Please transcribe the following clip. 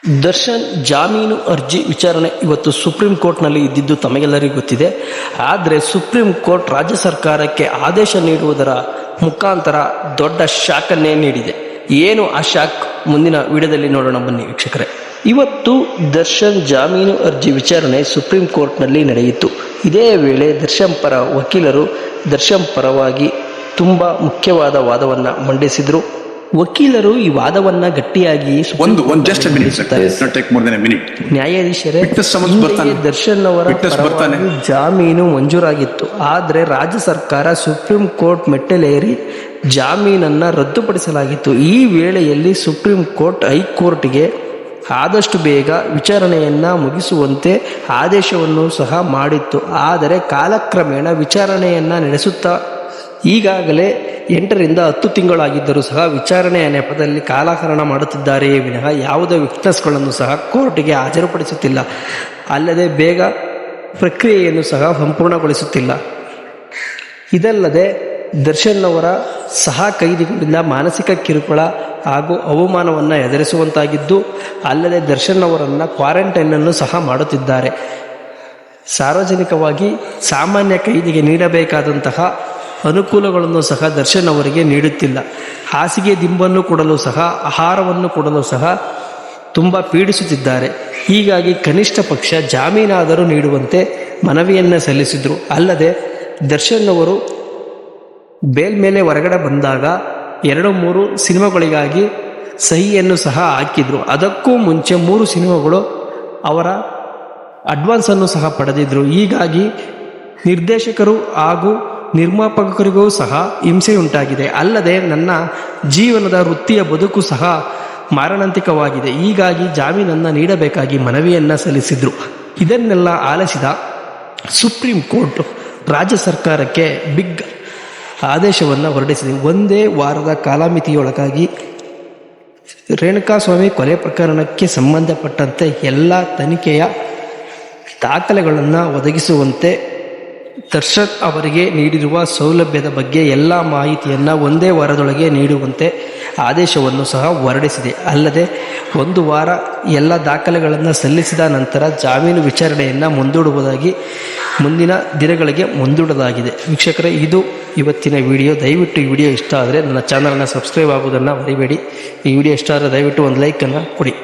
ದರ್ಶನ್ ಜಾಮೀನು ಅರ್ಜಿ ವಿಚಾರಣೆ ಇವತ್ತು ಸುಪ್ರೀಂ ಕೋರ್ಟ್ನಲ್ಲಿ ಇದ್ದಿದ್ದು ತಮಗೆಲ್ಲರಿಗೂ ಗೊತ್ತಿದೆ. ಆದರೆ ಸುಪ್ರೀಂ ಕೋರ್ಟ್ ರಾಜ್ಯ ಸರ್ಕಾರಕ್ಕೆ ಆದೇಶ ನೀಡುವುದರ ಮುಖಾಂತರ ದೊಡ್ಡ ಶಾಕನ್ನೇ ನೀಡಿದೆ. ಏನು ಆ ಶಾಕ್ ಮುಂದಿನ ವಿಡಿಯೋದಲ್ಲಿ ನೋಡೋಣ ಬನ್ನಿ ವೀಕ್ಷಕರೇ. ಇವತ್ತು ದರ್ಶನ್ ಜಾಮೀನು ಅರ್ಜಿ ವಿಚಾರಣೆ ಸುಪ್ರೀಂ ಕೋರ್ಟ್ನಲ್ಲಿ ನಡೆಯಿತು. ಇದೇ ವೇಳೆ ದರ್ಶನ್ ಪರ ವಕೀಲರು ದರ್ಶನ್ ಪರವಾಗಿ ತುಂಬ ಮುಖ್ಯವಾದ ವಾದವನ್ನು ಮಂಡಿಸಿದರು. ವಕೀಲರು ಈ ವಾದವನ್ನ ಗಟ್ಟಿಯಾಗಿ ನ್ಯಾಯಾಧೀಶರೇ, ದರ್ಶನ್ ಅವರ ಜಾಮೀನು ಮಂಜೂರಾಗಿತ್ತು. ಆದರೆ ರಾಜ್ಯ ಸರ್ಕಾರ ಸುಪ್ರೀಂ ಕೋರ್ಟ್ ಮೆಟ್ಟಲೇರಿ ಜಾಮೀನನ್ನ ರದ್ದುಪಡಿಸಲಾಗಿತ್ತು. ಈ ವೇಳೆಯಲ್ಲಿ ಸುಪ್ರೀಂ ಕೋರ್ಟ್ ಹೈಕೋರ್ಟ್ಗೆ ಆದಷ್ಟು ಬೇಗ ವಿಚಾರಣೆಯನ್ನ ಮುಗಿಸುವಂತೆ ಆದೇಶವನ್ನು ಸಹ ಮಾಡಿತ್ತು. ಆದರೆ ಕಾಲಕ್ರಮೇಣ ವಿಚಾರಣೆಯನ್ನ ನಡೆಸುತ್ತಾ ಈಗಾಗಲೇ 8 ರಿಂದ 10 ತಿಂಗಳಾಗಿದ್ದರೂ ಸಹ ವಿಚಾರಣೆಯ ನೆಪದಲ್ಲಿ ಕಾಲಹರಣ ಮಾಡುತ್ತಿದ್ದಾರೆಯೇ ವಿನಃ ಯಾವುದೇ ವಿಟ್ನೆಸ್ಗಳನ್ನು ಸಹ ಕೋರ್ಟಿಗೆ ಹಾಜರುಪಡಿಸುತ್ತಿಲ್ಲ. ಅಲ್ಲದೆ ಬೇಗ ಪ್ರಕ್ರಿಯೆಯನ್ನು ಸಹ ಸಂಪೂರ್ಣಗೊಳಿಸುತ್ತಿಲ್ಲ. ಇದಲ್ಲದೆ ದರ್ಶನ್ ಅವರ ಸಹ ಕೈದಿಗಳಿಂದ ಮಾನಸಿಕ ಕಿರುಕುಳ ಹಾಗೂ ಅವಮಾನವನ್ನು ಎದುರಿಸುವಂತಾಗಿದ್ದು, ಅಲ್ಲದೆ ದರ್ಶನ್ ಅವರನ್ನು ಕ್ವಾರಂಟೈನನ್ನು ಸಹ ಮಾಡುತ್ತಿದ್ದಾರೆ. ಸಾರ್ವಜನಿಕವಾಗಿ ಸಾಮಾನ್ಯ ಕೈದಿಗೆ ನೀಡಬೇಕಾದಂತಹ ಅನುಕೂಲಗಳನ್ನು ಸಹ ದರ್ಶನ್ ಅವರಿಗೆ ನೀಡುತ್ತಿಲ್ಲ. ಹಾಸಿಗೆ ದಿಂಬನ್ನು ಕೊಡಲು ಸಹ, ಆಹಾರವನ್ನು ಕೊಡಲು ಸಹ ತುಂಬ ಪೀಡಿಸುತ್ತಿದ್ದಾರೆ. ಹೀಗಾಗಿ ಕನಿಷ್ಠ ಪಕ್ಷ ಜಾಮೀನಾದರೂ ನೀಡುವಂತೆ ಮನವಿಯನ್ನು ಸಲ್ಲಿಸಿದರು. ಅಲ್ಲದೆ ದರ್ಶನ್ ಅವರು ಬೇಲ್ ಮೇಲೆ ಹೊರಗಡೆ ಬಂದಾಗ 2-3 ಸಿನಿಮಾಗಳಿಗಾಗಿ ಸಹಿಯನ್ನು ಸಹ ಹಾಕಿದ್ರು. ಅದಕ್ಕೂ ಮುಂಚೆ 3 ಸಿನಿಮಾಗಳು ಅವರ ಅಡ್ವಾನ್ಸನ್ನು ಸಹ ಪಡೆದಿದ್ರು. ಹೀಗಾಗಿ ನಿರ್ದೇಶಕರು ಹಾಗೂ ನಿರ್ಮಾಪಕರಿಗೂ ಸಹ ಹಿಂಸೆಯುಂಟಾಗಿದೆ. ಅಲ್ಲದೆ ನನ್ನ ಜೀವನದ ವೃತ್ತಿಯ ಬದುಕು ಸಹ ಮಾರಣಾಂತಿಕವಾಗಿದೆ. ಹೀಗಾಗಿ ಜಾಮೀನನ್ನು ನೀಡಬೇಕಾಗಿ ಮನವಿಯನ್ನು ಸಲ್ಲಿಸಿದ್ರು. ಇದನ್ನೆಲ್ಲ ಆಲಿಸಿದ ಸುಪ್ರೀಂ ಕೋರ್ಟ್ ರಾಜ್ಯ ಸರ್ಕಾರಕ್ಕೆ ಬಿಗ್ ಆದೇಶವನ್ನು ಹೊರಡಿಸಿದೆ. ಒಂದೇ ವಾರದ ಕಾಲಮಿತಿಯೊಳಗಾಗಿ ರೇಣುಕಾಸ್ವಾಮಿ ಕೊಲೆ ಪ್ರಕರಣಕ್ಕೆ ಸಂಬಂಧಪಟ್ಟಂತೆ ಎಲ್ಲ ತನಿಖೆಯ ದಾಖಲೆಗಳನ್ನು ಒದಗಿಸುವಂತೆ ದರ್ಶನ್ ಅವರಿಗೆ ನೀಡಿರುವ ಸೌಲಭ್ಯದ ಬಗ್ಗೆ ಎಲ್ಲ ಮಾಹಿತಿಯನ್ನು ಒಂದೇ ವಾರದೊಳಗೆ ನೀಡುವಂತೆ ಆದೇಶವನ್ನು ಸಹ ಹೊರಡಿಸಿದೆ. ಅಲ್ಲದೆ 1 ವಾರ ಎಲ್ಲ ದಾಖಲೆಗಳನ್ನು ಸಲ್ಲಿಸಿದ ನಂತರ ಜಾಮೀನು ವಿಚಾರಣೆಯನ್ನು ಮುಂದೂಡುವುದಾಗಿ ಮುಂದಿನ ದಿನಗಳಿಗೆ ಮುಂದೂಡಲಾಗಿದೆ. ವೀಕ್ಷಕರೇ, ಇದು ಇವತ್ತಿನ ವಿಡಿಯೋ. ದಯವಿಟ್ಟು ಈ ವಿಡಿಯೋ ಇಷ್ಟ ಆದರೆ ನನ್ನ ಚಾನಲ್ನ ಸಬ್ಸ್ಕ್ರೈಬ್ ಆಗುವುದನ್ನು ಮರಿಬೇಡಿ. ಈ ವಿಡಿಯೋ ಇಷ್ಟ ಆದರೆ ದಯವಿಟ್ಟು ಒಂದು ಲೈಕನ್ನು ಕೊಡಿ.